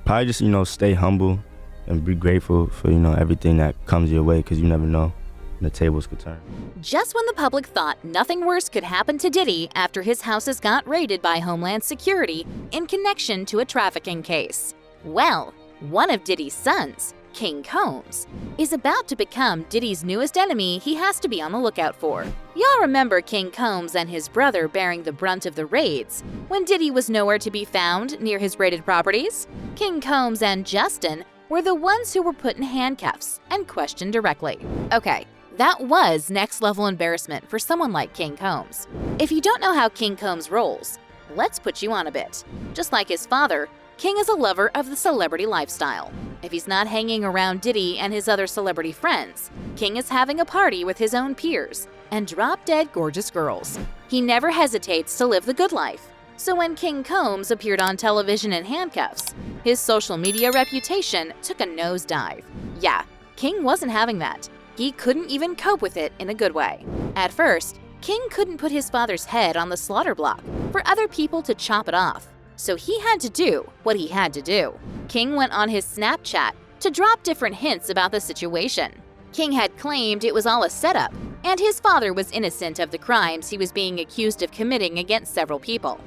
Probably just, stay humble and be grateful for, everything that comes your way, because you never know when the tables could turn. Just when the public thought nothing worse could happen to Diddy after his houses got raided by Homeland Security in connection to a trafficking case. Well, one of Diddy's sons, King Combs, is about to become Diddy's newest enemy he has to be on the lookout for. Y'all remember King Combs and his brother bearing the brunt of the raids when Diddy was nowhere to be found near his raided properties? King Combs and Justin were the ones who were put in handcuffs and questioned directly. Okay, that was next-level embarrassment for someone like King Combs. If you don't know how King Combs rolls, let's put you on a bit. Just like his father, King is a lover of the celebrity lifestyle. If he's not hanging around Diddy and his other celebrity friends, King is having a party with his own peers and drop-dead gorgeous girls. He never hesitates to live the good life. So when King Combs appeared on television in handcuffs, his social media reputation took a nosedive. Yeah, King wasn't having that. He couldn't even cope with it in a good way. At first, King couldn't put his father's head on the slaughter block for other people to chop it off. So he had to do what he had to do. King went on his Snapchat to drop different hints about the situation. King had claimed it was all a setup, and his father was innocent of the crimes he was being accused of committing against several people.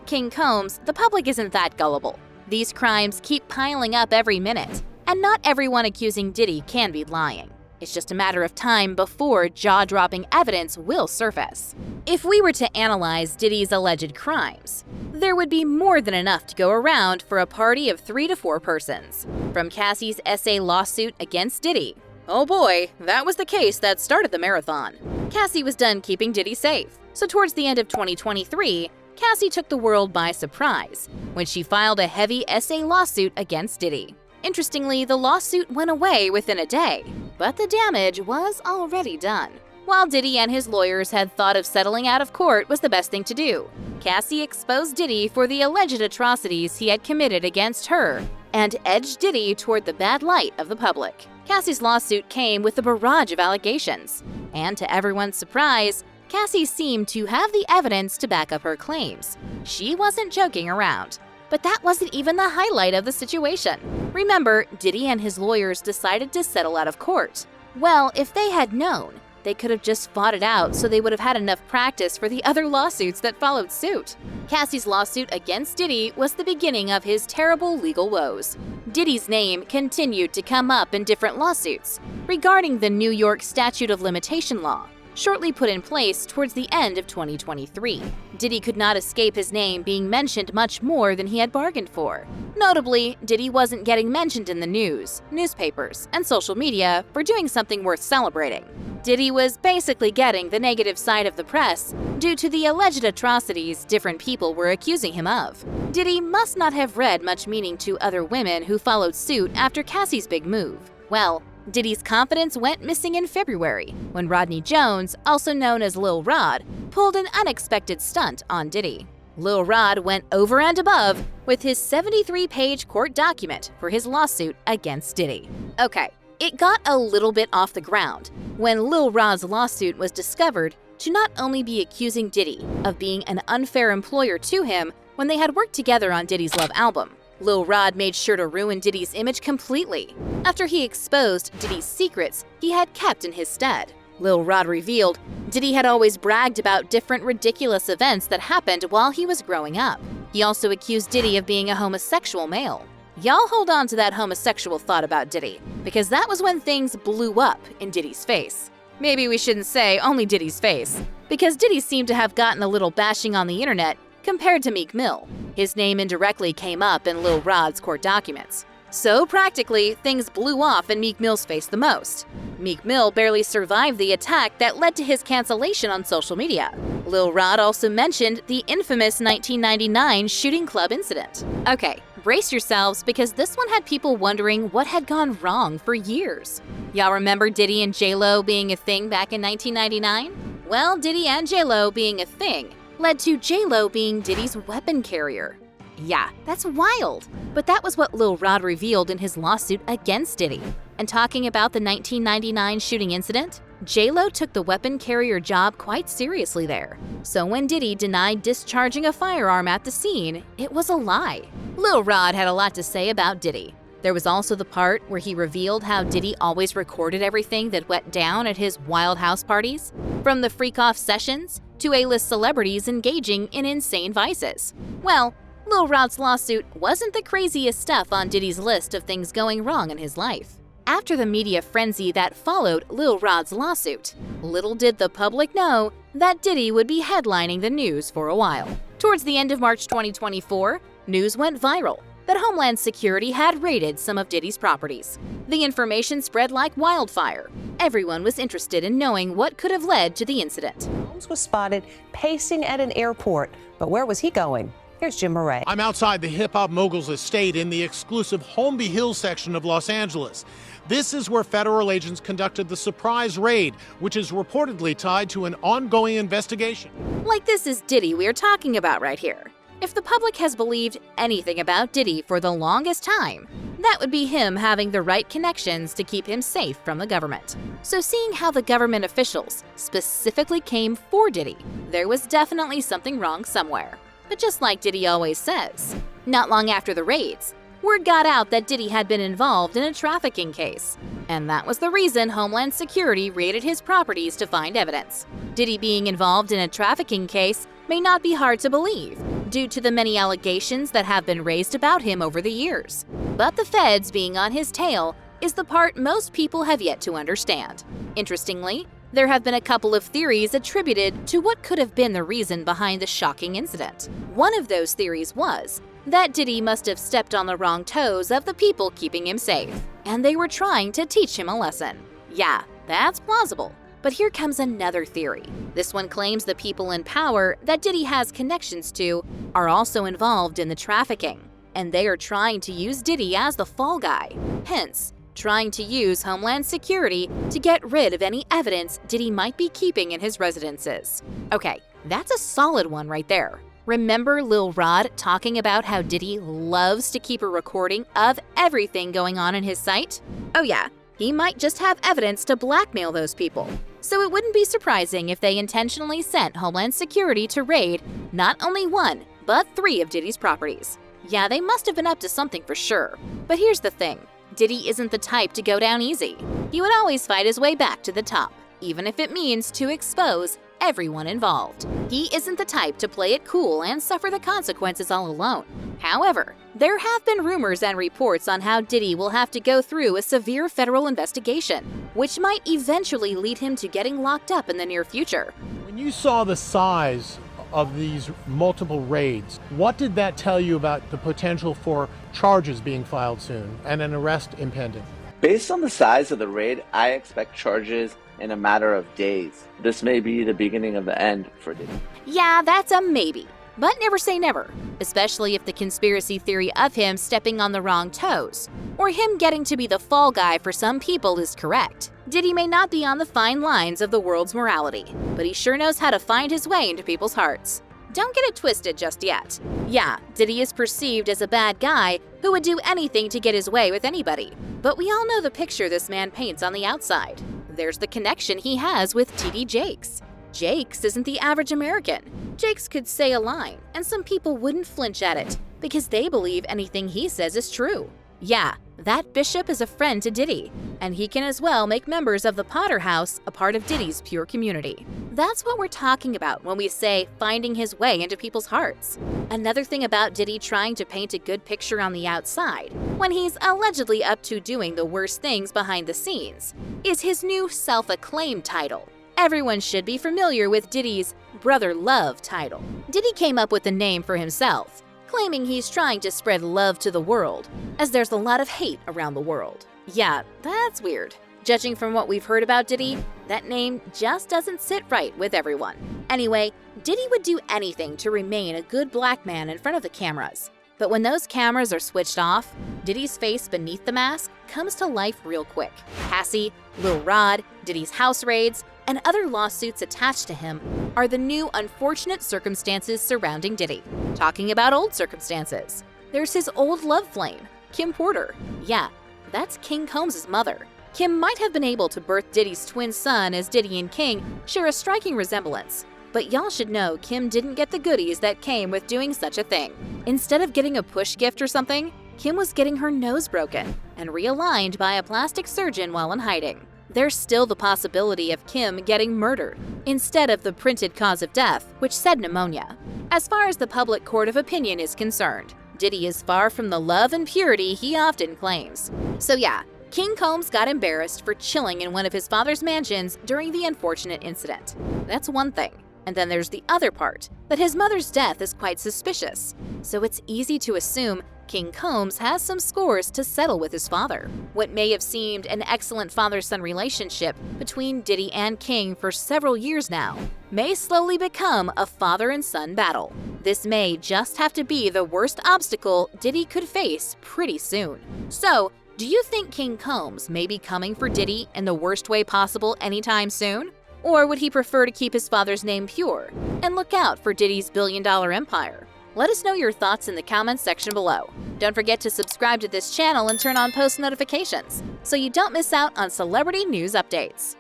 King Combs, the public isn't that gullible. These crimes keep piling up every minute, and not everyone accusing Diddy can be lying. It's just a matter of time before jaw-dropping evidence will surface. If we were to analyze Diddy's alleged crimes, there would be more than enough to go around for a party of 3 to 4 persons. From Cassie's SA lawsuit against Diddy. Oh boy, that was the case that started the marathon. Cassie was done keeping Diddy safe, so towards the end of 2023, Cassie took the world by surprise when she filed a heavy SA lawsuit against Diddy. Interestingly, the lawsuit went away within a day, but the damage was already done. While Diddy and his lawyers had thought of settling out of court was the best thing to do, Cassie exposed Diddy for the alleged atrocities he had committed against her and edged Diddy toward the bad light of the public. Cassie's lawsuit came with a barrage of allegations, and to everyone's surprise, Cassie seemed to have the evidence to back up her claims. She wasn't joking around. But that wasn't even the highlight of the situation. Remember, Diddy and his lawyers decided to settle out of court. Well, if they had known, they could have just fought it out so they would have had enough practice for the other lawsuits that followed suit. Cassie's lawsuit against Diddy was the beginning of his terrible legal woes. Diddy's name continued to come up in different lawsuits regarding the New York statute of limitation law, shortly put in place towards the end of 2023. Diddy could not escape his name being mentioned much more than he had bargained for. Notably, Diddy wasn't getting mentioned in the news, newspapers, and social media for doing something worth celebrating. Diddy was basically getting the negative side of the press due to the alleged atrocities different people were accusing him of. Diddy must not have read much meaning to other women who followed suit after Cassie's big move. Well, Diddy's confidence went missing in February when Rodney Jones, also known as Lil Rod, pulled an unexpected stunt on Diddy. Lil Rod went over and above with his 73-page court document for his lawsuit against Diddy. Okay, it got a little bit off the ground when Lil Rod's lawsuit was discovered to not only be accusing Diddy of being an unfair employer to him when they had worked together on Diddy's Love album. Lil Rod made sure to ruin Diddy's image completely after he exposed Diddy's secrets he had kept in his stead. Lil Rod revealed Diddy had always bragged about different ridiculous events that happened while he was growing up. He also accused Diddy of being a homosexual male. Y'all hold on to that homosexual thought about Diddy, because that was when things blew up in Diddy's face. Maybe we shouldn't say only Diddy's face, because Diddy seemed to have gotten a little bashing on the internet compared to Meek Mill. His name indirectly came up in Lil Rod's court documents. So practically, things blew off in Meek Mill's face the most. Meek Mill barely survived the attack that led to his cancellation on social media. Lil Rod also mentioned the infamous 1999 shooting club incident. Okay, brace yourselves because this one had people wondering what had gone wrong for years. Y'all remember Diddy and J-Lo being a thing back in 1999? Well, Diddy and J-Lo being a thing led to J-Lo being Diddy's weapon carrier. Yeah, that's wild. But that was what Lil Rod revealed in his lawsuit against Diddy. And talking about the 1999 shooting incident, J-Lo took the weapon carrier job quite seriously there. So when Diddy denied discharging a firearm at the scene, it was a lie. Lil Rod had a lot to say about Diddy. There was also the part where he revealed how Diddy always recorded everything that went down at his wild house parties, from the freak-off sessions to A-list celebrities engaging in insane vices. Well, Lil Rod's lawsuit wasn't the craziest stuff on Diddy's list of things going wrong in his life. After the media frenzy that followed Lil Rod's lawsuit, little did the public know that Diddy would be headlining the news for a while. Towards the end of March 2024, news went viral that Homeland Security had raided some of Diddy's properties. The information spread like wildfire. Everyone was interested in knowing what could have led to the incident. Holmes was spotted pacing at an airport, but where was he going? Here's Jim Murray. I'm outside the hip-hop mogul's estate in the exclusive Holmby Hills section of Los Angeles. This is where federal agents conducted the surprise raid, which is reportedly tied to an ongoing investigation. Like this is Diddy we're talking about right here. If the public has believed anything about Diddy for the longest time, that would be him having the right connections to keep him safe from the government. So seeing how the government officials specifically came for Diddy, there was definitely something wrong somewhere. But just like Diddy always says, not long after the raids, word got out that Diddy had been involved in a trafficking case. And that was the reason Homeland Security raided his properties to find evidence. Diddy being involved in a trafficking case may not be hard to believe, due to the many allegations that have been raised about him over the years. But the feds being on his tail is the part most people have yet to understand. Interestingly, there have been a couple of theories attributed to what could have been the reason behind the shocking incident. One of those theories was that Diddy must have stepped on the wrong toes of the people keeping him safe, and they were trying to teach him a lesson. Yeah, that's plausible. But here comes another theory. This one claims the people in power that Diddy has connections to are also involved in the trafficking, and they are trying to use Diddy as the fall guy. Hence, trying to use Homeland Security to get rid of any evidence Diddy might be keeping in his residences. Okay, that's a solid one right there. Remember Lil Rod talking about how Diddy loves to keep a recording of everything going on in his site? Oh yeah, he might just have evidence to blackmail those people. So it wouldn't be surprising if they intentionally sent Homeland Security to raid not only one, but 3 of Diddy's properties. Yeah, they must have been up to something for sure. But here's the thing, Diddy isn't the type to go down easy. He would always fight his way back to the top, even if it means to expose everyone involved. He isn't the type to play it cool and suffer the consequences all alone. However, there have been rumors and reports on how Diddy will have to go through a severe federal investigation, which might eventually lead him to getting locked up in the near future. When you saw the size of these multiple raids, what did that tell you about the potential for charges being filed soon and an arrest impending? Based on the size of the raid, I expect charges in a matter of days. This may be the beginning of the end for Diddy. Yeah, that's a maybe. But never say never, especially if the conspiracy theory of him stepping on the wrong toes, or him getting to be the fall guy for some people is correct. Diddy may not be on the fine lines of the world's morality, but he sure knows how to find his way into people's hearts. Don't get it twisted just yet. Yeah, Diddy is perceived as a bad guy who would do anything to get his way with anybody, but we all know the picture this man paints on the outside. There's the connection he has with TD Jakes. Jakes isn't the average American. Jakes could say a line, and some people wouldn't flinch at it, because they believe anything he says is true. Yeah, that bishop is a friend to Diddy, and he can as well make members of the Potter House a part of Diddy's pure community. That's what we're talking about when we say finding his way into people's hearts. Another thing about Diddy trying to paint a good picture on the outside, when he's allegedly up to doing the worst things behind the scenes, is his new self-acclaimed title. Everyone should be familiar with Diddy's Brother Love title. Diddy came up with the name for himself, claiming he's trying to spread love to the world, as there's a lot of hate around the world. Yeah, that's weird. Judging from what we've heard about Diddy, that name just doesn't sit right with everyone. Anyway, Diddy would do anything to remain a good black man in front of the cameras. But when those cameras are switched off, Diddy's face beneath the mask comes to life real quick. Cassie, Lil Rod, Diddy's house raids, and other lawsuits attached to him are the new unfortunate circumstances surrounding Diddy. Talking about old circumstances, there's his old love flame, Kim Porter. Yeah, that's King Combs' mother. Kim might have been able to birth Diddy's twin son, as Diddy and King share a striking resemblance. But y'all should know Kim didn't get the goodies that came with doing such a thing. Instead of getting a push gift or something, Kim was getting her nose broken and realigned by a plastic surgeon while in hiding. There's still the possibility of Kim getting murdered, instead of the printed cause of death, which said pneumonia. As far as the public court of opinion is concerned, Diddy is far from the love and purity he often claims. So yeah, King Combs got embarrassed for chilling in one of his father's mansions during the unfortunate incident. That's one thing. And then there's the other part, that his mother's death is quite suspicious. So it's easy to assume King Combs has some scores to settle with his father. What may have seemed an excellent father-son relationship between Diddy and King for several years now may slowly become a father and son battle. This may just have to be the worst obstacle Diddy could face pretty soon. So, do you think King Combs may be coming for Diddy in the worst way possible anytime soon? Or would he prefer to keep his father's name pure and look out for Diddy's billion-dollar empire? Let us know your thoughts in the comments section below. Don't forget to subscribe to this channel and turn on post notifications so you don't miss out on celebrity news updates.